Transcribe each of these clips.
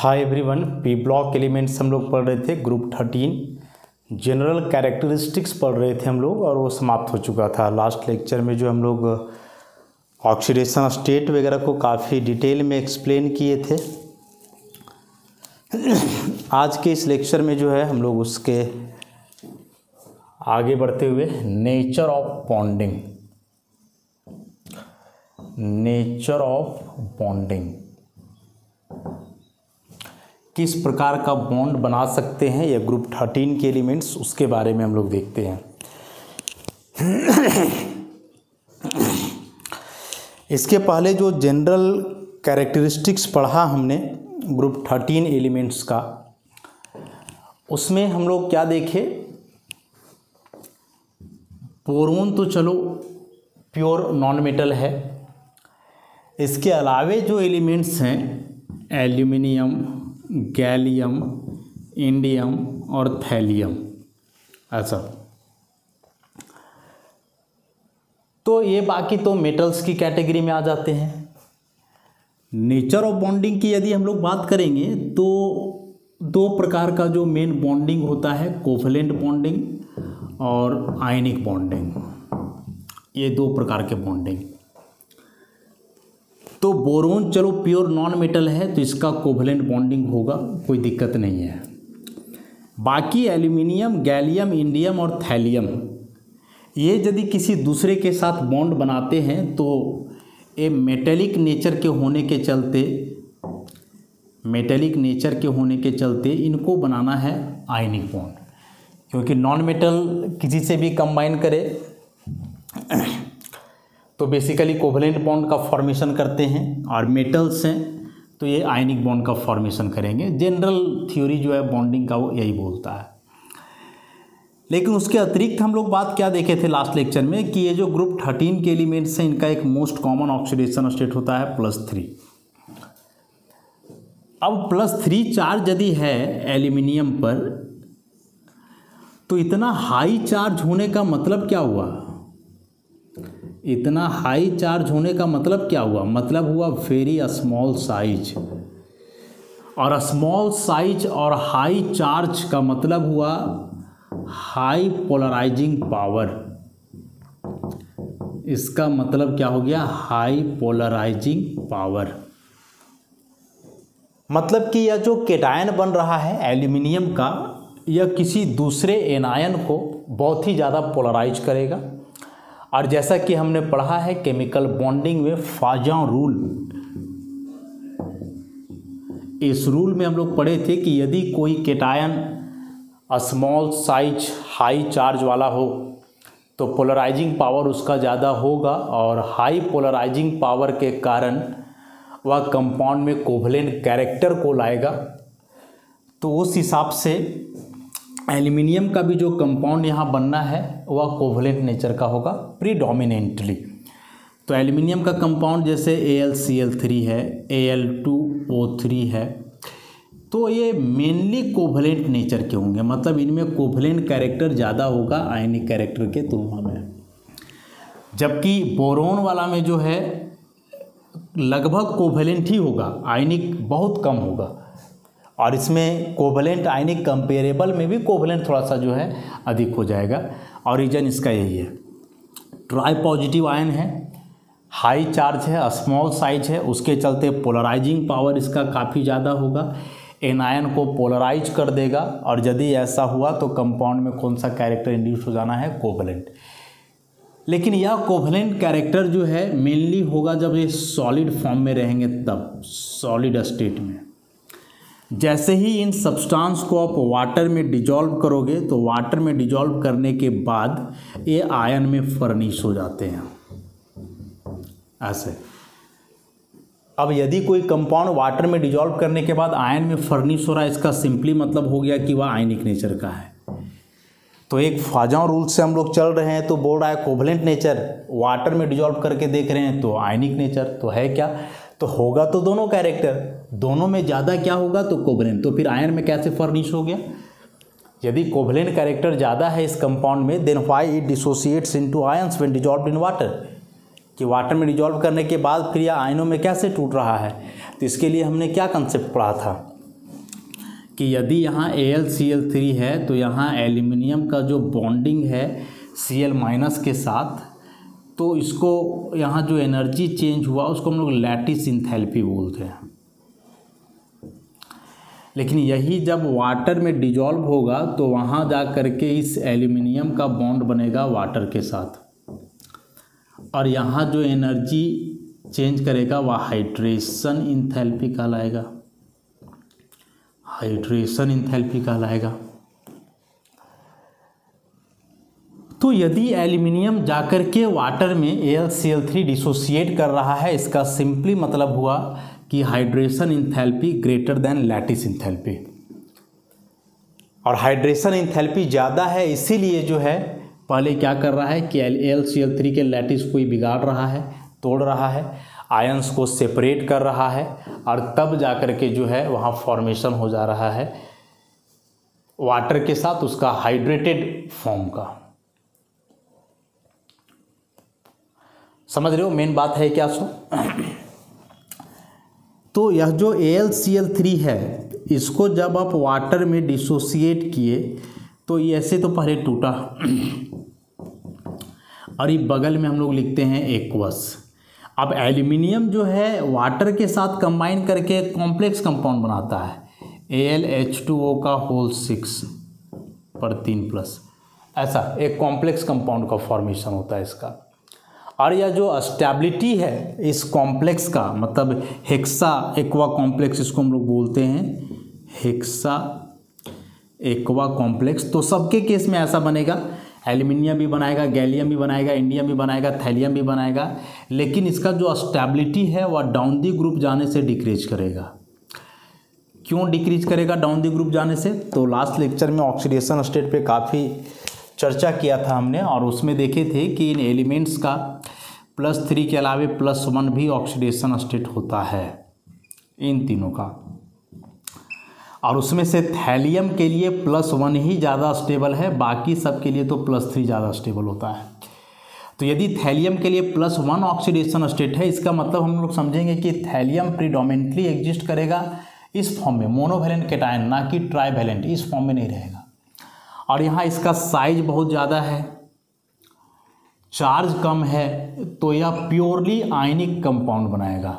Hi everyone, P block elements हम लोग पढ़ रहे थे। ग्रुप 13 जनरल कैरेक्टरिस्टिक्स पढ़ रहे थे हम लोग, और वो समाप्त हो चुका था। लास्ट लेक्चर में जो हम लोग ऑक्सीडेशन स्टेट वगैरह को काफ़ी डिटेल में एक्सप्लेन किए थे। आज के इस लेक्चर में जो है हम लोग उसके आगे बढ़ते हुए nature of bonding, nature of bonding, किस प्रकार का बॉन्ड बना सकते हैं या ग्रुप 13 के एलिमेंट्स, उसके बारे में हम लोग देखते हैं। इसके पहले जो जनरल कैरेक्टरिस्टिक्स पढ़ा हमने ग्रुप 13 एलिमेंट्स का, उसमें हम लोग क्या देखे, बोरोन तो चलो प्योर नॉन मेटल है। इसके अलावे जो एलिमेंट्स हैं एल्यूमिनियम, गैलियम, इंडियम और थैलियम, ऐसा, तो ये बाकी तो मेटल्स की कैटेगरी में आ जाते हैं। नेचर ऑफ बॉन्डिंग की यदि हम लोग बात करेंगे तो दो प्रकार का जो मेन बॉन्डिंग होता है, कोवलेंट बॉन्डिंग और आयनिक बॉन्डिंग, ये दो प्रकार के बॉन्डिंग। तो बोरोन चलो प्योर नॉन मेटल है तो इसका कोवलेंट बॉन्डिंग होगा, कोई दिक्कत नहीं है। बाकी एल्यूमिनियम, गैलियम, इंडियम और थैलियम, ये यदि किसी दूसरे के साथ बॉन्ड बनाते हैं तो ये मेटेलिक नेचर के होने के चलते, मेटेलिक नेचर के होने के चलते इनको बनाना है आयनिक बॉन्ड, क्योंकि नॉन मेटल किसी से भी कंबाइन करे तो बेसिकली कोवलेंट बॉन्ड का फॉर्मेशन करते हैं, और मेटल्स हैं तो ये आयनिक बॉन्ड का फॉर्मेशन करेंगे। जनरल थ्योरी जो है बॉन्डिंग का वो यही बोलता है। लेकिन उसके अतिरिक्त हम लोग बात क्या देखे थे लास्ट लेक्चर में कि ये जो ग्रुप 13 के एलिमेंट्स हैं इनका एक मोस्ट कॉमन ऑक्सीडेशन स्टेट होता है +3। अब +3 चार्ज यदि है एल्यूमिनियम पर, तो इतना हाई चार्ज होने का मतलब क्या हुआ? इतना हाई चार्ज होने का मतलब क्या हुआ? मतलब हुआ वेरी स्मॉल साइज, और स्मॉल साइज और हाई चार्ज का मतलब हुआ हाई पोलराइजिंग पावर। इसका मतलब क्या हो गया? High polarising power. मतलब कि यह जो केटायन बन रहा है एल्यूमिनियम का, यह किसी दूसरे एनायन को बहुत ही ज़्यादा पोलराइज करेगा। और जैसा कि हमने पढ़ा है केमिकल बॉन्डिंग में फाजॉन रूल, इस रूल में हम लोग पढ़े थे कि यदि कोई cation small size high charge वाला हो तो पोलराइजिंग पावर उसका ज़्यादा होगा, और हाई पोलराइजिंग पावर के कारण वह कंपाउंड में कोवलेंट कैरेक्टर को लाएगा। तो उस हिसाब से एल्यूमिनियम का भी जो कंपाउंड यहाँ बनना है वह कोवलेंट नेचर का होगा प्रीडोमिनेंटली। तो एल्यूमिनियम का कंपाउंड जैसे AlCl3 है, Al2O3 है, तो ये मेनली कोवलेंट नेचर के होंगे, मतलब इनमें कोवलेंट कैरेक्टर ज़्यादा होगा आयनिक कैरेक्टर के तुलना में। जबकि बोरोन वाला में जो है लगभग कोवलेंट ही होगा, आयनिक बहुत कम होगा। और इसमें कोवलेंट आयनिक कंपेरेबल में भी कोवलेंट थोड़ा सा जो है अधिक हो जाएगा, और रीजन इसका यही है। ट्राई पॉजिटिव आयन है, हाई चार्ज है, स्मॉल साइज है, उसके चलते पोलराइजिंग पावर इसका काफ़ी ज़्यादा होगा, एनायन को पोलराइज कर देगा। और यदि ऐसा हुआ तो कंपाउंड में कौन सा कैरेक्टर इंड्यूस हो जाना है? कोवलेंट। लेकिन यह कोवलेंट कैरेक्टर जो है मेनली होगा जब ये सॉलिड फॉर्म में रहेंगे, तब सॉलिड स्टेट में। जैसे ही इन सब्सटेंस को आप वाटर में डिजॉल्व करोगे तो वाटर में डिजॉल्व करने के बाद ये आयन में फर्निश हो जाते हैं, ऐसे। अब यदि कोई कंपाउंड वाटर में डिजॉल्व करने के बाद आयन में फर्निश हो रहा है, इसका सिंपली मतलब हो गया कि वह आयनिक नेचर का है। तो एक फाजॉन रूल से हम लोग चल रहे हैं, तो बोल रहा है कोवलेंट नेचर, वाटर में डिजॉल्व करके देख रहे हैं तो आयनिक नेचर, तो है क्या? तो होगा तो दोनों कैरेक्टर, दोनों में ज़्यादा क्या होगा? तो कोवलेंट। तो फिर आयन में कैसे फर्निश हो गया? यदि कोवलेंट कैरेक्टर ज़्यादा है इस कंपाउंड में, then why it dissociates into ions when dissolved in water, कि वाटर में डिजॉल्व करने के बाद फिर यह आयनों में कैसे टूट रहा है। तो इसके लिए हमने क्या कंसेप्ट पढ़ा था कि यदि यहाँ AlCl3 है तो यहाँ एल्यूमिनियम का जो बॉन्डिंग है Cl- के साथ, तो इसको यहाँ जो एनर्जी चेंज हुआ उसको हम लोग लैटिस इंथैल्पी बोलते हैं। लेकिन यही जब वाटर में डिजॉल्व होगा तो वहाँ जा कर के इस एल्यूमिनियम का बॉन्ड बनेगा वाटर के साथ, और यहाँ जो एनर्जी चेंज करेगा वह हाइड्रेशन इंथैल्पी कहलाएगा। हाइड्रेशन इंथैल्पी कहलाएगा। तो यदि एल्यूमिनियम जाकर के वाटर में AlCl3 डिसोसिएट कर रहा है, इसका सिंपली मतलब हुआ कि hydration enthalpy greater than lattice enthalpy, और हाइड्रेशन इंथैल्पी ज़्यादा है इसीलिए जो है पहले क्या कर रहा है कि AlCl3 के लैटिस को ही बिगाड़ रहा है, तोड़ रहा है, आयंस को सेपरेट कर रहा है, और तब जाकर के जो है वहाँ फॉर्मेशन हो जा रहा है वाटर के साथ उसका हाइड्रेटेड फॉर्म का। समझ रहे हो मेन बात है क्या सो? तो यह जो AlCl3 है इसको जब आप वाटर में डिसोसिएट किए तो ये ऐसे तो पहले टूटा, और ये बगल में हम लोग लिखते हैं एक्वस। अब एल्यूमिनियम जो है वाटर के साथ कंबाइन करके कॉम्प्लेक्स कंपाउंड बनाता है, AlH2O का होल 6 पर 3+, ऐसा एक कॉम्प्लेक्स कंपाउंड का फॉर्मेशन होता है इसका। और यह जो स्टेबिलिटी है इस कॉम्प्लेक्स का, मतलब हेक्सा एक्वा कॉम्प्लेक्स इसको हम लोग बोलते हैं, हेक्सा एक्वा कॉम्प्लेक्स। तो सबके केस में ऐसा बनेगा, एल्यूमिनियम भी बनाएगा, गैलियम भी बनाएगा, इंडियम भी बनाएगा, थैलियम भी बनाएगा, लेकिन इसका जो स्टेबिलिटी है वह डाउन दी ग्रुप जाने से डिक्रीज करेगा। क्यों डिक्रीज करेगा डाउन दी ग्रुप जाने से? तो लास्ट लेक्चर में ऑक्सीडेशन स्टेट पे काफ़ी चर्चा किया था हमने, और उसमें देखे थे कि इन एलिमेंट्स का +3 के अलावे +1 भी ऑक्सीडेशन स्टेट होता है इन तीनों का, और उसमें से थैलियम के लिए +1 ही ज़्यादा स्टेबल है, बाकी सब के लिए तो +3 ज़्यादा स्टेबल होता है। तो यदि थैलियम के लिए +1 ऑक्सीडेशन स्टेट है, इसका मतलब हम लोग समझेंगे कि थैलियम प्रीडोमिनेंटली एग्जिस्ट करेगा इस फॉर्म में, मोनोवैलेंट कैटायन, ना कि ट्राइवैलेंट, इस फॉर्म में नहीं रहेगा। और यहाँ इसका साइज बहुत ज़्यादा है, चार्ज कम है, तो यह प्योरली आयनिक कंपाउंड बनाएगा।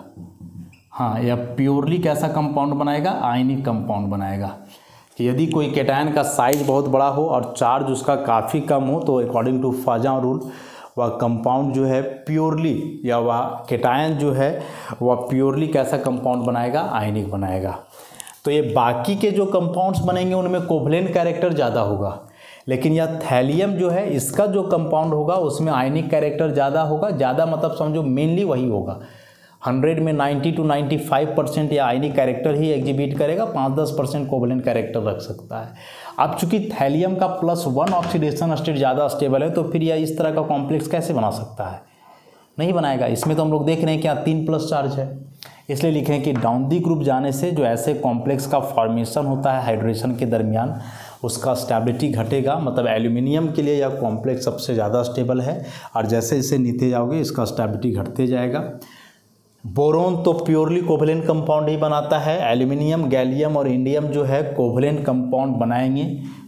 हाँ, यह प्योरली कैसा कंपाउंड बनाएगा? आयनिक कंपाउंड बनाएगा। कि यदि कोई कैटायन का साइज बहुत बड़ा हो और चार्ज उसका काफ़ी कम हो तो अकॉर्डिंग टू फाजा रूल वह कंपाउंड जो है प्योरली, या वह कैटायन जो है वह प्योरली कैसा कंपाउंड बनाएगा? आयनिक बनाएगा। तो ये बाकी के जो कंपाउंड्स बनेंगे उनमें कोवलेंट कैरेक्टर ज़्यादा होगा, लेकिन यह थैलियम जो है इसका जो कंपाउंड होगा उसमें आयनिक कैरेक्टर ज़्यादा होगा। ज़्यादा मतलब समझो मेनली वही होगा, 100 में 90 to 95% या आयनिक कैरेक्टर ही एग्जिबिट करेगा, 5-10% कोवलेंट कैरेक्टर रख सकता है। अब चूंकि थैलियम का +1 ऑक्सीडेशन स्टेट ज़्यादा स्टेबल है, तो फिर यह इस तरह का कॉम्प्लेक्स कैसे बना सकता है? नहीं बनाएगा। इसमें तो हम लोग देख रहे हैं क्या 3+ चार्ज है, इसलिए लिखें कि डाउन दी ग्रुप जाने से जो ऐसे कॉम्प्लेक्स का फॉर्मेशन होता है हाइड्रेशन के दरमियान, उसका स्टेबिलिटी घटेगा। मतलब एल्यूमिनियम के लिए यह कॉम्प्लेक्स सबसे ज़्यादा स्टेबल है, और जैसे जैसे नीचे जाओगे इसका स्टेबिलिटी घटते जाएगा। बोरोन तो प्योरली कोवलेंट कंपाउंड ही बनाता है, एल्यूमिनियम, गैलियम और इंडियम जो है कोवलेंट कंपाउंड बनाएंगे,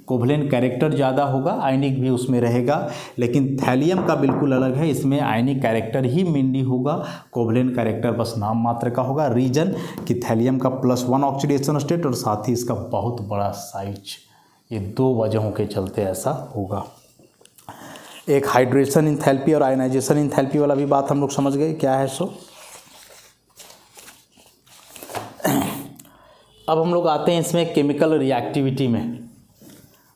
कोवलेंट कैरेक्टर ज़्यादा होगा, आयनिक भी उसमें रहेगा। लेकिन थैलियम का बिल्कुल अलग है, इसमें आयनिक कैरेक्टर ही मेनली होगा, कोवलेंट कैरेक्टर बस नाम मात्र का होगा। रीजन कि थैलियम का +1 ऑक्सीडेशन स्टेट और साथ ही इसका बहुत बड़ा साइज, ये 2 वजहों के चलते ऐसा होगा। एक हाइड्रेशन इंथैल्पी और आयनाइजेशन इंथैल्पी वाला भी बात हम लोग समझ गए क्या है सो। अब हम लोग आते हैं इसमें केमिकल रिएक्टिविटी में,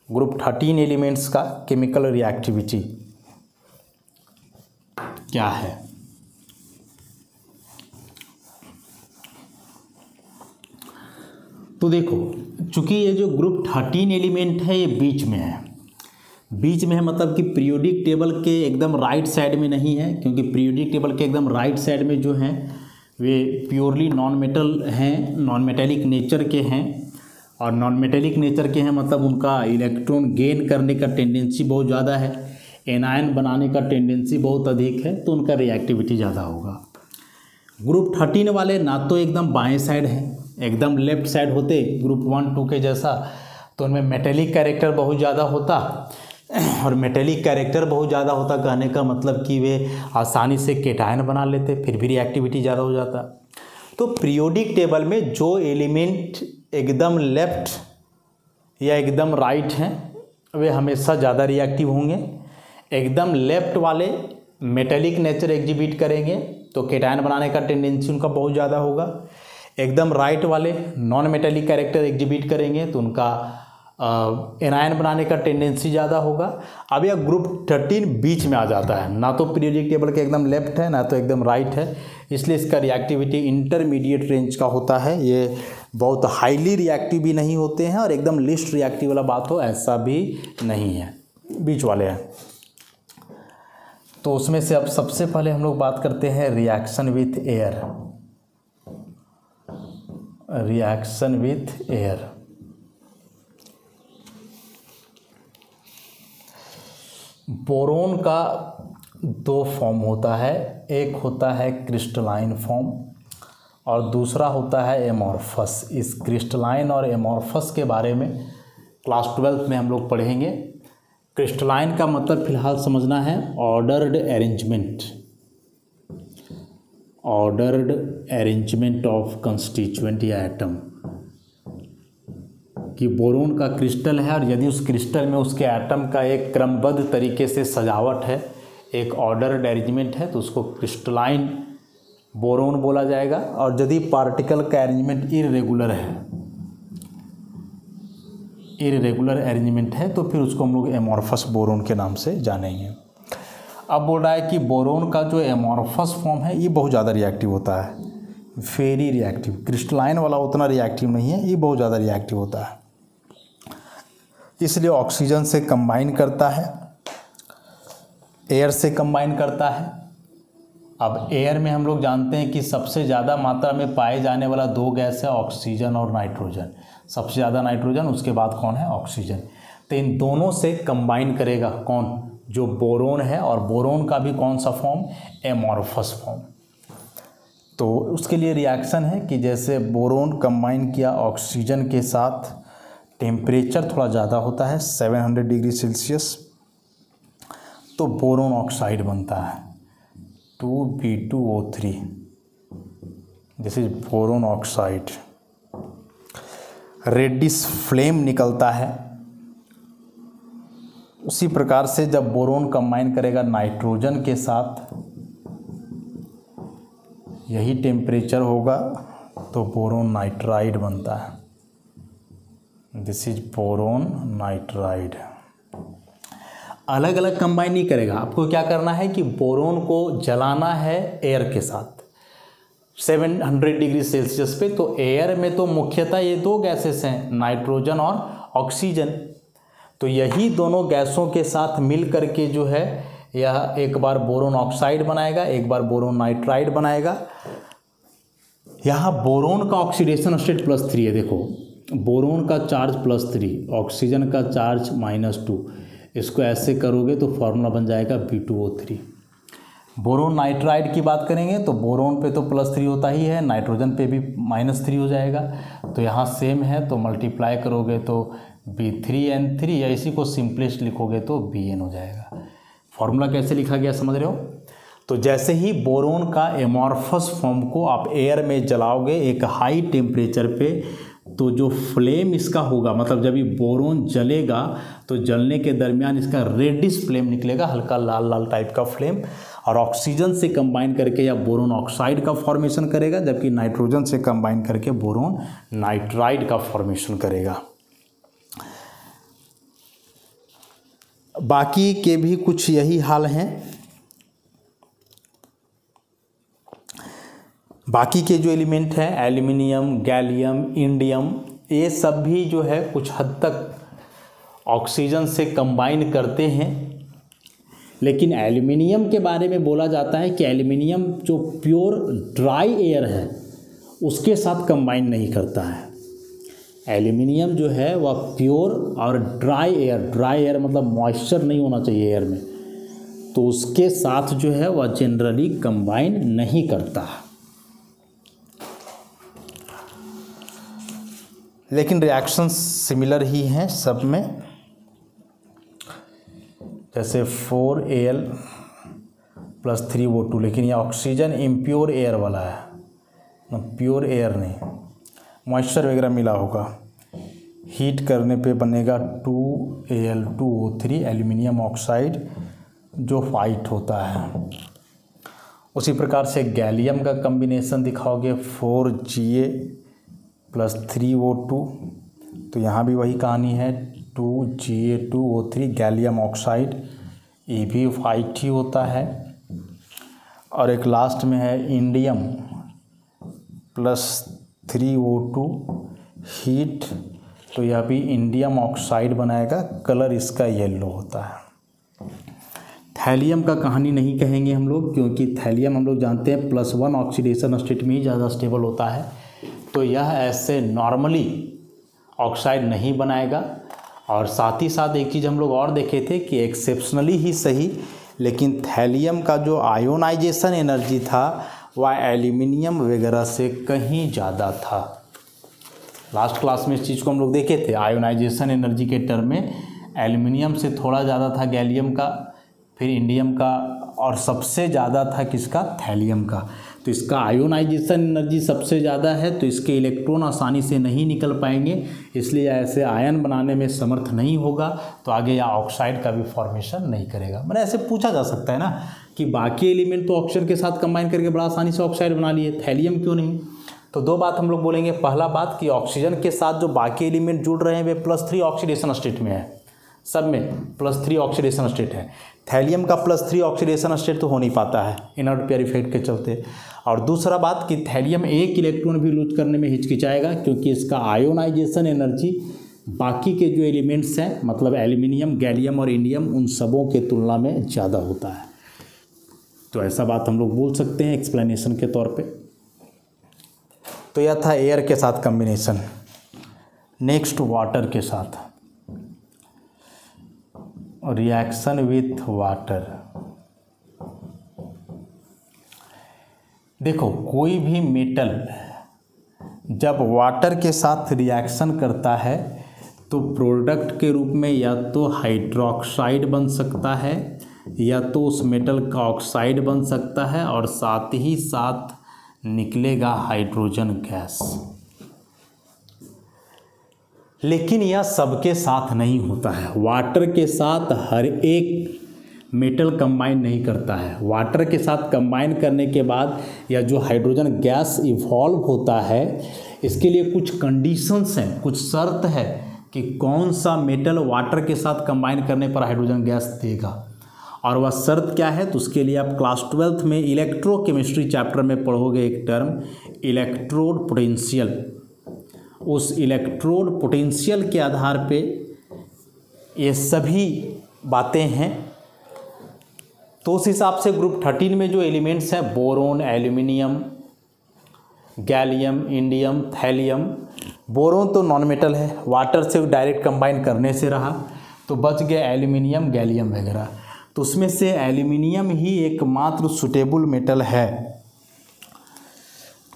ग्रुप 13 एलिमेंट्स का केमिकल रिएक्टिविटी क्या है। तो देखो, चूंकि ये जो ग्रुप 13 एलिमेंट है ये बीच में है, बीच में है मतलब कि पीरियोडिक टेबल के एकदम राइट साइड में नहीं है, क्योंकि पीरियोडिक टेबल के एकदम राइट साइड में जो हैं वे प्योरली नॉन मेटल हैं, नॉन मेटेलिक नेचर के हैं। और नॉन मेटेलिक नेचर के हैं मतलब उनका इलेक्ट्रॉन गेन करने का टेंडेंसी बहुत ज़्यादा है, एनायन बनाने का टेंडेंसी बहुत अधिक है, तो उनका रिएक्टिविटी ज़्यादा होगा। ग्रुप 13 वाले ना तो एकदम बाएं साइड हैं एकदम लेफ्ट साइड होते ग्रुप 1 2 के जैसा, तो उनमें मेटेलिक कैरेक्टर बहुत ज़्यादा होता। और मेटेलिक कैरेक्टर बहुत ज़्यादा होता कहने का मतलब कि वे आसानी से केटायन बना लेते, फिर भी रिएक्टिविटी ज़्यादा हो जाता। तो पीरियोडिक टेबल में जो एलिमेंट एकदम लेफ्ट या एकदम राइट हैं वे हमेशा ज़्यादा रिएक्टिव होंगे। एकदम लेफ्ट वाले मेटेलिक नेचर एग्जिबिट करेंगे तो केटायन बनाने का टेंडेंसी उनका बहुत ज़्यादा होगा। एकदम राइट वाले नॉन मेटेलिक कैरेक्टर एग्जिबिट करेंगे तो उनका एनायन बनाने का टेंडेंसी ज़्यादा होगा। अब यह ग्रुप 13 बीच में आ जाता है, ना तो पीरियोडिक टेबल के एकदम लेफ्ट है ना तो एकदम राइट है, इसलिए इसका रिएक्टिविटी इंटरमीडिएट रेंज का होता है। ये बहुत हाईली रिएक्टिव भी नहीं होते हैं और एकदम लिस्ट रिएक्टिव वाला बात हो ऐसा भी नहीं है, बीच वाले हैं। तो उसमें से अब सबसे पहले हम लोग बात करते हैं reaction with air. Reaction with air, boron का 2 फॉर्म होता है, एक होता है क्रिस्टलाइन फॉर्म और दूसरा होता है एमॉर्फस। इस क्रिस्टलाइन और एमॉर्फस के बारे में क्लास 12 में हम लोग पढ़ेंगे। क्रिस्टलाइन का मतलब फिलहाल समझना है ordered arrangement, ordered arrangement of constituent या एटम, कि बोरोन का क्रिस्टल है और यदि उस क्रिस्टल में उसके एटम का एक क्रमबद्ध तरीके से सजावट है, एक ऑर्डर्ड अरेंजमेंट है, तो उसको क्रिस्टलाइन बोरोन बोला जाएगा। और यदि पार्टिकल का अरेंजमेंट इर्रेगुलर है, इर्रेगुलर अरेंजमेंट है, तो फिर उसको हम लोग एमॉर्फस बोरोन के नाम से जानेंगे। अब बोल रहा है कि बोरोन का जो एमॉर्फस फॉर्म है ये बहुत ज़्यादा रिएक्टिव होता है, वेरी रिएक्टिव। क्रिस्टलाइन वाला उतना रिएक्टिव नहीं है, ये बहुत ज़्यादा रिएक्टिव होता है, इसलिए ऑक्सीजन से कंबाइन करता है, एयर से कंबाइन करता है। अब एयर में हम लोग जानते हैं कि सबसे ज़्यादा मात्रा में पाए जाने वाला 2 गैस है ऑक्सीजन और नाइट्रोजन। सबसे ज़्यादा नाइट्रोजन, उसके बाद कौन है? ऑक्सीजन। तो इन दोनों से कंबाइन करेगा कौन? जो बोरोन है, और बोरोन का भी कौन सा फॉर्म? Amorphous form. तो उसके लिए रिएक्शन है कि जैसे बोरोन कंबाइन किया ऑक्सीजन के साथ, टेम्परेचर थोड़ा ज़्यादा होता है 700 डिग्री सेल्सियस, तो बोरोन ऑक्साइड बनता है 2B2O3, this is boron oxide. Reddish flame निकलता है। उसी प्रकार से जब बोरोन कंबाइन करेगा नाइट्रोजन के साथ, यही टेम्परेचर होगा तो बोरोन नाइट्राइड बनता है, दिस इज बोरोन नाइट्राइड। अलग अलग कंबाइन नहीं करेगा, आपको क्या करना है कि बोरोन को जलाना है एयर के साथ 700 डिग्री सेल्सियस पे। तो एयर में तो मुख्यतः ये 2 गैसेस हैं, नाइट्रोजन और ऑक्सीजन। तो यही दोनों गैसों के साथ मिल करके जो है यह एक बार बोरोन ऑक्साइड बनाएगा, एक बार बोरोन नाइट्राइड बनाएगा। यहाँ बोरोन का ऑक्सीडेशन स्टेट +3 है, देखो बोरोन का चार्ज +3, ऑक्सीजन का चार्ज -2, इसको ऐसे करोगे तो फॉर्मूला बन जाएगा B2O3। बोरोन नाइट्राइड की बात करेंगे तो बोरोन पे तो +3 होता ही है, नाइट्रोजन पे भी -3 हो जाएगा, तो यहाँ सेम है तो मल्टीप्लाई करोगे तो B3N3, या इसी को सिंपलेस्ट लिखोगे तो Bn हो जाएगा। फॉर्मूला कैसे लिखा गया समझ रहे हो? तो जैसे ही बोरोन का एमॉर्फस फॉर्म को आप एयर में जलाओगे एक हाई टेम्परेचर पे, तो जो फ्लेम इसका होगा, मतलब जब ये बोरोन जलेगा तो जलने के दरमियान इसका रेडिश फ्लेम निकलेगा, हल्का लाल लाल टाइप का फ्लेम, और ऑक्सीजन से कंबाइन करके या बोरोन ऑक्साइड का फॉर्मेशन करेगा, जबकि नाइट्रोजन से कंबाइन करके बोरोन नाइट्राइड का फॉर्मेशन करेगा। बाकी के भी कुछ यही हाल हैं। बाकी के जो एलिमेंट हैं एल्युमिनियम, गैलियम, इंडियम, ये सब भी जो है कुछ हद तक ऑक्सीजन से कंबाइन करते हैं। लेकिन एल्युमिनियम के बारे में बोला जाता है कि एल्युमिनियम जो प्योर ड्राई एयर है उसके साथ कंबाइन नहीं करता है। एल्युमिनियम जो है वह प्योर और ड्राई एयर मतलब मॉइस्चर नहीं होना चाहिए एयर में, तो उसके साथ जो है वह जनरली कंबाइन नहीं करता है। लेकिन रिएक्शन सिमिलर ही हैं सब में। जैसे 4Al + 3O2, लेकिन ये ऑक्सीजन इम्प्योर एयर वाला है, प्योर एयर नहीं, मॉइस्चर वगैरह मिला होगा। हीट करने पे बनेगा 2Al2O3 एल्यूमिनियम ऑक्साइड जो वाइट होता है। उसी प्रकार से गैलियम का कम्बिनेशन दिखाओगे 4Ga + 3O2, तो यहाँ भी वही कहानी है 2Ga2O3 गैलियम ऑक्साइड, ये भी वाइट ही होता है। और एक लास्ट में है इंडियम + 3O2 हीट, तो यह भी इंडियम ऑक्साइड बनाएगा, कलर इसका येलो होता है। थैलियम का कहानी नहीं कहेंगे हम लोग, क्योंकि थैलियम हम लोग जानते हैं +1 ऑक्सीडेशन स्टेट में ही ज़्यादा स्टेबल होता है, तो यह ऐसे नॉर्मली ऑक्साइड नहीं बनाएगा। और साथ ही साथ एक चीज़ हम लोग और देखे थे कि एक्सेप्शनली ही सही, लेकिन थैलियम का जो आयोनाइजेशन एनर्जी था वह एल्यूमिनियम वगैरह से कहीं ज़्यादा था। लास्ट क्लास में इस चीज़ को हम लोग देखे थे, आयोनाइजेशन एनर्जी के टर्म में एल्यूमिनियम से थोड़ा ज़्यादा था गैलियम का, फिर इंडियम का, और सबसे ज़्यादा था किसका, थैलियम का। तो इसका आयोनाइजेशन एनर्जी सबसे ज़्यादा है, तो इसके इलेक्ट्रॉन आसानी से नहीं निकल पाएंगे, इसलिए ऐसे आयन बनाने में समर्थ नहीं होगा, तो आगे या ऑक्साइड का भी फॉर्मेशन नहीं करेगा। मैंने ऐसे पूछा जा सकता है ना कि बाकी एलिमेंट तो ऑक्सीजन के साथ कंबाइन करके बड़ा आसानी से ऑक्साइड बना लिए, थैलियम क्यों नहीं? तो दो बात हम लोग बोलेंगे। पहला बात कि ऑक्सीजन के साथ जो बाकी एलिमेंट जुड़ रहे हैं वे +3 ऑक्सीडेशन स्टेट में है, सब में +3 ऑक्सीडेशन स्टेट है। थैलियम का +3 ऑक्सीडेशन स्टेट तो हो नहीं पाता है इनर्ट पेयर इफेक्ट के चलते। और दूसरा बात कि थैलियम एक इलेक्ट्रॉन भी लूज करने में हिचकिचाएगा, क्योंकि इसका आयोनाइजेशन एनर्जी बाकी के जो एलिमेंट्स हैं, मतलब एल्यूमिनियम, गैलियम और इंडियम, उन सबों के तुलना में ज़्यादा होता है। तो ऐसा बात हम लोग बोल सकते हैं एक्सप्लेनेशन के तौर पे। तो यह था एयर के साथ कम्बिनेशन। नेक्स्ट वाटर के साथ, रिएक्शन विथ वाटर। देखो, कोई भी मेटल जब वाटर के साथ रिएक्शन करता है तो प्रोडक्ट के रूप में या तो हाइड्रोक्साइड बन सकता है, या तो उस मेटल का ऑक्साइड बन सकता है, और साथ ही साथ निकलेगा हाइड्रोजन गैस। लेकिन यह सबके साथ नहीं होता है। वाटर के साथ हर एक मेटल कंबाइन नहीं करता है। वाटर के साथ कंबाइन करने के बाद या जो हाइड्रोजन गैस इवॉल्व होता है, इसके लिए कुछ कंडीशंस हैं, कुछ शर्त है कि कौन सा मेटल वाटर के साथ कंबाइन करने पर हाइड्रोजन गैस देगा। और वह शर्त क्या है, तो उसके लिए आप क्लास 12th में इलेक्ट्रोकेमिस्ट्री चैप्टर में पढ़ोगे एक टर्म, इलेक्ट्रोड पोटेंशियल। उस इलेक्ट्रोड पोटेंशियल के आधार पे ये सभी बातें हैं। तो उस हिसाब से ग्रुप 13 में जो एलिमेंट्स हैं, boron, aluminium, gallium, indium, thallium. Boron तो नॉन मेटल है, वाटर से डायरेक्ट कंबाइन करने से रहा, तो बच गए एल्यूमिनियम, गैलियम वगैरह। तो उसमें से एल्यूमिनियम ही एकमात्र सुटेबल मेटल है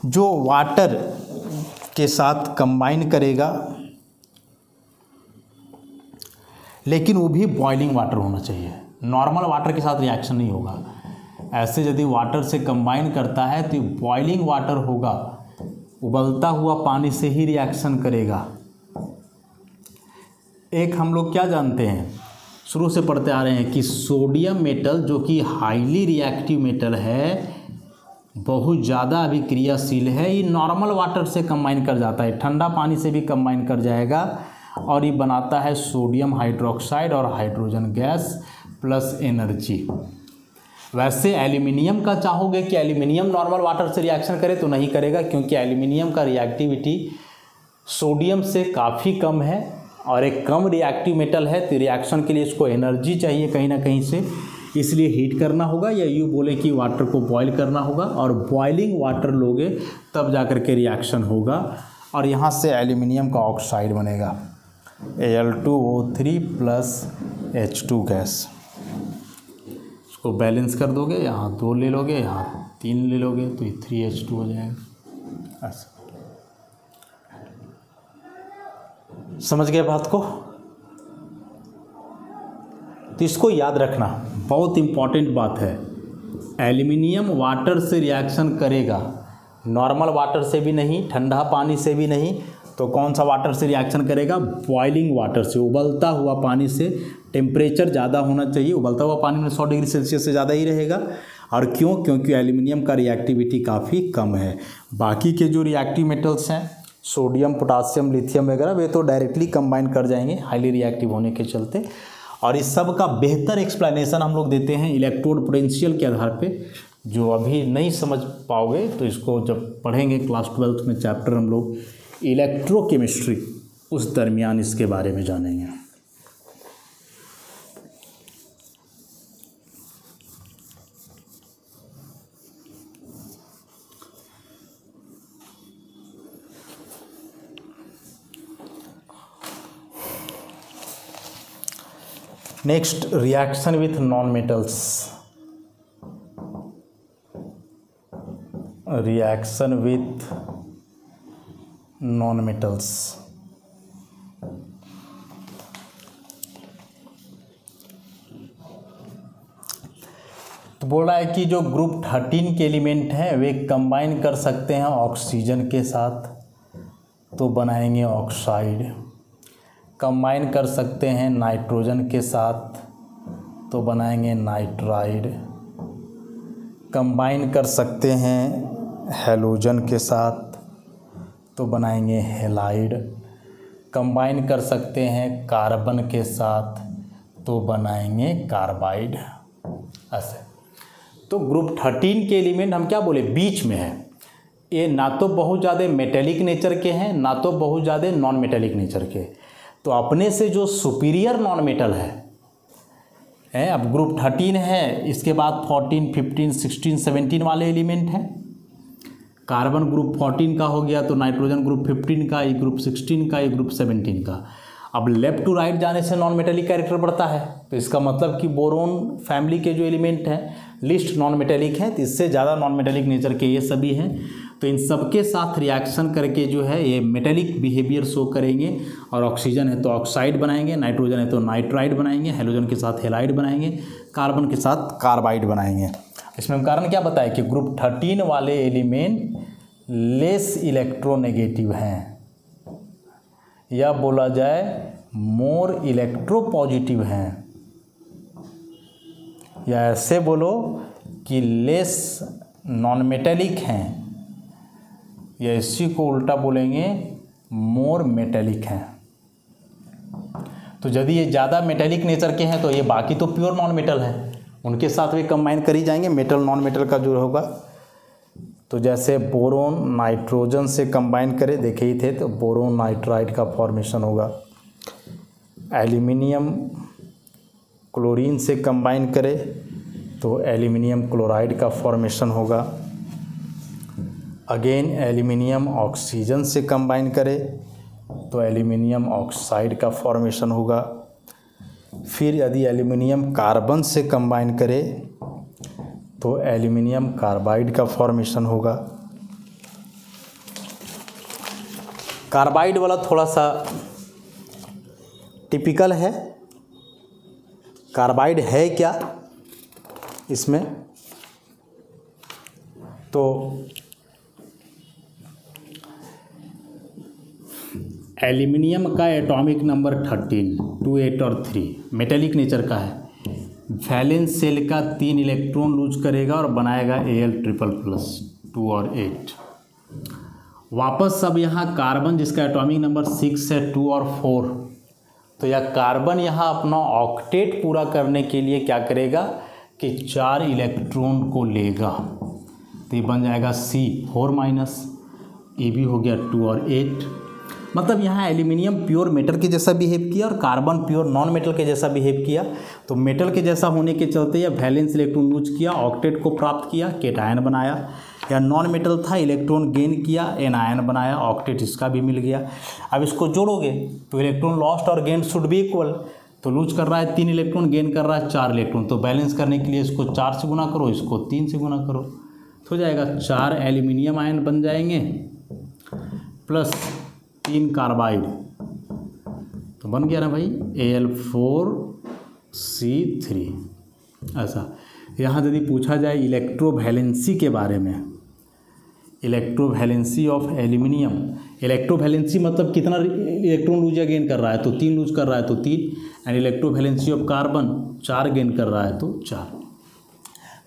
जो वाटर के साथ कंबाइन करेगा, लेकिन वो भी बॉइलिंग वाटर होना चाहिए। नॉर्मल वाटर के साथ रिएक्शन नहीं होगा। ऐसे यदि वाटर से कंबाइन करता है तो बॉइलिंग वाटर होगा, उबलता हुआ पानी से ही रिएक्शन करेगा। एक हम लोग क्या जानते हैं, शुरू से पढ़ते आ रहे हैं कि सोडियम मेटल जो कि हाईली रिएक्टिव मेटल है, बहुत ज़्यादा अभिक्रियाशील है, ये नॉर्मल वाटर से कंबाइन कर जाता है, ठंडा पानी से भी कंबाइन कर जाएगा, और ये बनाता है सोडियम हाइड्रोक्साइड और हाइड्रोजन गैस प्लस एनर्जी। वैसे एल्यूमिनियम का चाहोगे कि एल्यूमिनियम नॉर्मल वाटर से रिएक्शन करे, तो नहीं करेगा, क्योंकि एल्यूमिनियम का रिएक्टिविटी सोडियम से काफ़ी कम है और एक कम रिएक्टिव मेटल है, तो रिएक्शन के लिए इसको एनर्जी चाहिए कहीं ना कहीं से, इसलिए हीट करना होगा, या यूँ बोले कि वाटर को बॉयल करना होगा, और बॉइलिंग वाटर लोगे तब जाकर के रिएक्शन होगा, और यहाँ से एल्यूमिनियम का ऑक्साइड बनेगा Al2O3 + H2 गैस। इसको बैलेंस कर दोगे, यहाँ 2 ले लोगे, यहाँ 3 ले लोगे, तो ये 3H2 हो जाएगा। ऐसा समझ गए बात को? तो इसको याद रखना, बहुत इम्पॉर्टेंट बात है। एल्युमिनियम वाटर से रिएक्शन करेगा, नॉर्मल वाटर से भी नहीं, ठंडा पानी से भी नहीं, तो कौन सा वाटर से रिएक्शन करेगा? बॉइलिंग वाटर से, उबलता हुआ पानी से। टेम्परेचर ज़्यादा होना चाहिए, उबलता हुआ पानी में 100 डिग्री सेल्सियस से ज़्यादा ही रहेगा। और क्यों? क्योंकि एल्युमिनियम का रिएक्टिविटी काफ़ी कम है। बाकी के जो रिएक्टिव मेटल्स हैं, सोडियम, पोटासियम, लिथियम वगैरह, वे तो डायरेक्टली कंबाइन कर जाएंगे हाईली रिएक्टिव होने के चलते। और इस सब का बेहतर एक्सप्लेनेशन हम लोग देते हैं इलेक्ट्रोड पोटेंशियल के आधार पे। जो अभी नहीं समझ पाओगे तो इसको जब पढ़ेंगे क्लास 12th में चैप्टर हम लोग इलेक्ट्रोकेमिस्ट्री, उस दरमियान इसके बारे में जानेंगे। Next, reaction with non metals. Reaction with non metals. तो बोल रहा है कि जो ग्रुप 13 के एलिमेंट हैं वे कंबाइन कर सकते हैं ऑक्सीजन के साथ, तो बनाएंगे ऑक्साइड। कंबाइन कर सकते हैं नाइट्रोजन के साथ, तो बनाएंगे नाइट्राइड। कंबाइन कर सकते हैं हैलोजन के साथ, तो बनाएंगे हैलाइड। कंबाइन कर सकते हैं कार्बन के साथ, तो बनाएंगे कार्बाइड। ऐसे तो ग्रुप 13 के एलिमेंट हम क्या बोले, बीच में है। ये ना तो बहुत ज़्यादा मेटेलिक नेचर के हैं, ना तो बहुत ज़्यादा नॉन मेटेलिक नेचर के। तो अपने से जो सुपीरियर नॉन मेटल है, अब ग्रुप 13 है, इसके बाद 14, 15, 16, 17 वाले एलिमेंट हैं। कार्बन ग्रुप 14 का हो गया, तो नाइट्रोजन ग्रुप 15 का, ये ग्रुप 16 का, ये ग्रुप 17 का। अब लेफ्ट टू राइट जाने से नॉन मेटेलिक कैरेक्टर बढ़ता है, तो इसका मतलब कि बोरोन फैमिली के जो एलिमेंट हैं लिस्ट नॉन मेटेलिक हैं, तो इससे ज़्यादा नॉन मेटेलिक नेचर के ये सभी हैं। तो इन सब के साथ रिएक्शन करके जो है ये मेटेलिक बिहेवियर शो करेंगे। और ऑक्सीजन है तो ऑक्साइड बनाएंगे, नाइट्रोजन है तो नाइट्राइड बनाएंगे, हैलोजन के साथ हैलाइड बनाएंगे, कार्बन के साथ कार्बाइड बनाएंगे। इसमें हम कारण क्या बताए कि ग्रुप 13 वाले एलिमेंट लेस इलेक्ट्रोनेगेटिव हैं, या बोला जाए मोर इलेक्ट्रोपॉजिटिव हैं, या ऐसे बोलो कि लेस नॉन मेटेलिक हैं, या इसी को उल्टा बोलेंगे मोर मेटेलिक हैं। तो यदि ये ज़्यादा मेटेलिक नेचर के हैं तो ये बाकी तो प्योर नॉन मेटल हैं, उनके साथ वे कंबाइन कर ही जाएंगे मेटल नॉन मेटल का जो होगा। तो जैसे बोरोन नाइट्रोजन से कंबाइन करे, देखे ही थे, तो बोरोन नाइट्राइड का फॉर्मेशन होगा। एल्युमिनियम क्लोरीन से कंबाइन करे तो एल्युमिनियम क्लोराइड का फॉर्मेशन होगा। अगेन एल्युमिनियम ऑक्सीजन से कंबाइन करे तो एल्युमिनियम ऑक्साइड का फॉर्मेशन होगा। फिर यदि एल्युमिनियम कार्बन से कंबाइन करे तो एल्युमिनियम कार्बाइड का फॉर्मेशन होगा। कार्बाइड वाला थोड़ा सा टिपिकल है। कार्बाइड है क्या इसमें, तो एल्युमिनियम का एटॉमिक नंबर 13, 2, 8 और 3 मेटेलिक नेचर का है। वैलेंस शेल का 3 इलेक्ट्रॉन लूज करेगा और बनाएगा Al++, 2 और 8। वापस अब यहाँ कार्बन जिसका एटॉमिक नंबर 6 है, 2 और 4, तो यह कार्बन यहाँ अपना ऑक्टेट पूरा करने के लिए क्या करेगा कि 4 इलेक्ट्रॉन को लेगा, तो ये बन जाएगा C4-, ये भी हो गया 2 और 8। मतलब यहाँ एल्युमिनियम प्योर मेटल के जैसा बिहेव किया और कार्बन प्योर नॉन मेटल के जैसा बिहेव किया। तो मेटल के जैसा होने के चलते यह वैलेंस इलेक्ट्रॉन लूज किया, ऑक्टेट को प्राप्त किया, केटायन बनाया। या नॉन मेटल था, इलेक्ट्रॉन गेन किया, एनायन बनाया, ऑक्टेट इसका भी मिल गया। अब इसको जोड़ोगे तो इलेक्ट्रॉन लॉस्ट और गेन शुड बी इक्वल। तो लूज कर रहा है 3 इलेक्ट्रॉन, गेन कर रहा है 4 इलेक्ट्रॉन, तो बैलेंस करने के लिए इसको 4 से गुना करो, इसको 3 से गुना करो, तो हो जाएगा 4 एल्युमिनियम आयन बन जाएंगे प्लस 3 कार्बाइड, तो बन गया ना भाई Al4C3। ऐसा यहाँ यदि पूछा जाए इलेक्ट्रोवैलेंसी के बारे में, इलेक्ट्रोवैलेंसी ऑफ एल्यूमिनियम, इलेक्ट्रोवैलेंसी मतलब कितना इलेक्ट्रॉन लूज या गेन कर रहा है, तो 3 लूज कर रहा है तो 3, and electrovalency of carbon 4 gain कर रहा है तो 4।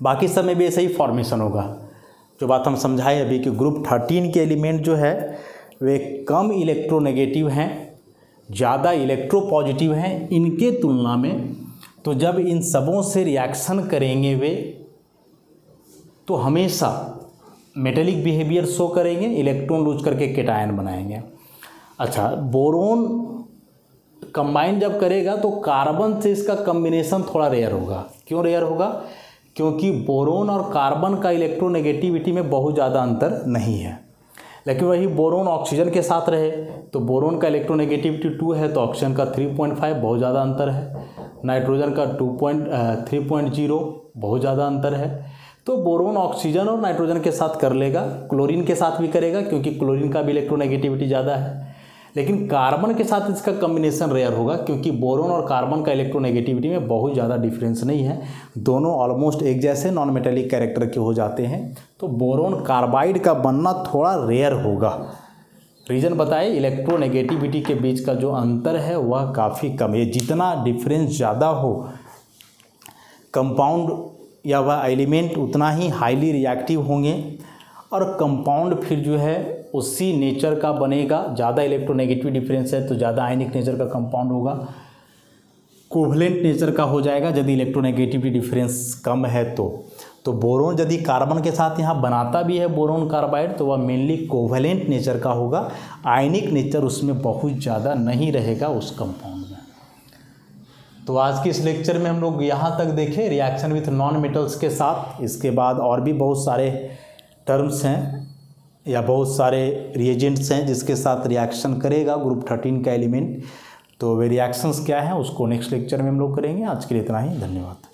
बाकी सब में भी ऐसा ही फॉर्मेशन होगा। जो बात हम समझाए अभी कि ग्रुप 13 के एलिमेंट जो है वे कम इलेक्ट्रोनेगेटिव हैं, ज़्यादा इलेक्ट्रोपॉजिटिव हैं इनके तुलना में। तो जब इन सबों से रिएक्शन करेंगे वे तो हमेशा मेटेलिक बिहेवियर शो करेंगे, इलेक्ट्रॉन लूज करके केटायन बनाएंगे। अच्छा, बोरोन कंबाइन जब करेगा तो कार्बन से इसका कम्बिनेशन थोड़ा रेयर होगा। क्यों रेयर होगा? क्योंकि बोरोन और कार्बन का इलेक्ट्रोनेगेटिविटी में बहुत ज़्यादा अंतर नहीं है। लेकिन वही बोरोन ऑक्सीजन के साथ रहे तो बोरोन का इलेक्ट्रोनेगेटिविटी 2 है तो ऑक्सीजन का 3.5, बहुत ज़्यादा अंतर है। नाइट्रोजन का 3.0, बहुत ज़्यादा अंतर है। तो बोरोन ऑक्सीजन और नाइट्रोजन के साथ कर लेगा, क्लोरीन के साथ भी करेगा क्योंकि क्लोरीन का भी इलेक्ट्रोनेगेटिविटी ज़्यादा है। लेकिन कार्बन के साथ इसका कम्बिनेशन रेयर होगा क्योंकि बोरोन और कार्बन का इलेक्ट्रोनेगेटिविटी में बहुत ज़्यादा डिफरेंस नहीं है, दोनों ऑलमोस्ट एक जैसे नॉन मेटेलिक कैरेक्टर के हो जाते हैं। तो बोरोन कार्बाइड का बनना थोड़ा रेयर होगा। रीज़न बताए, इलेक्ट्रोनेगेटिविटी के बीच का जो अंतर है वह काफ़ी कम है। जितना डिफरेंस ज़्यादा हो कंपाउंड या वह एलिमेंट उतना ही हाईली रिएक्टिव होंगे, और कंपाउंड फिर जो है उसी नेचर का बनेगा। ज़्यादा इलेक्ट्रोनेगेटिव डिफरेंस है तो ज़्यादा आयनिक नेचर का कंपाउंड होगा, कोवलेंट नेचर का हो जाएगा यदि इलेक्ट्रोनेगेटिविटी डिफरेंस कम है तो बोरोन यदि कार्बन के साथ यहाँ बनाता भी है बोरोन कार्बाइड तो वह मेनली कोवलेंट नेचर का होगा, आयनिक नेचर उसमें बहुत ज़्यादा नहीं रहेगा उस कंपाउंड में। तो आज के इस लेक्चर में हम लोग यहाँ तक देखें रिएक्शन विथ नॉन मेटल्स के साथ। इसके बाद और भी बहुत सारे टर्म्स हैं या बहुत सारे रिएजेंट्स हैं जिसके साथ रिएक्शन करेगा ग्रुप 13 का एलिमेंट। तो वे रिएक्शंस क्या हैं उसको नेक्स्ट लेक्चर में हम लोग करेंगे। आज के लिए इतना ही, धन्यवाद।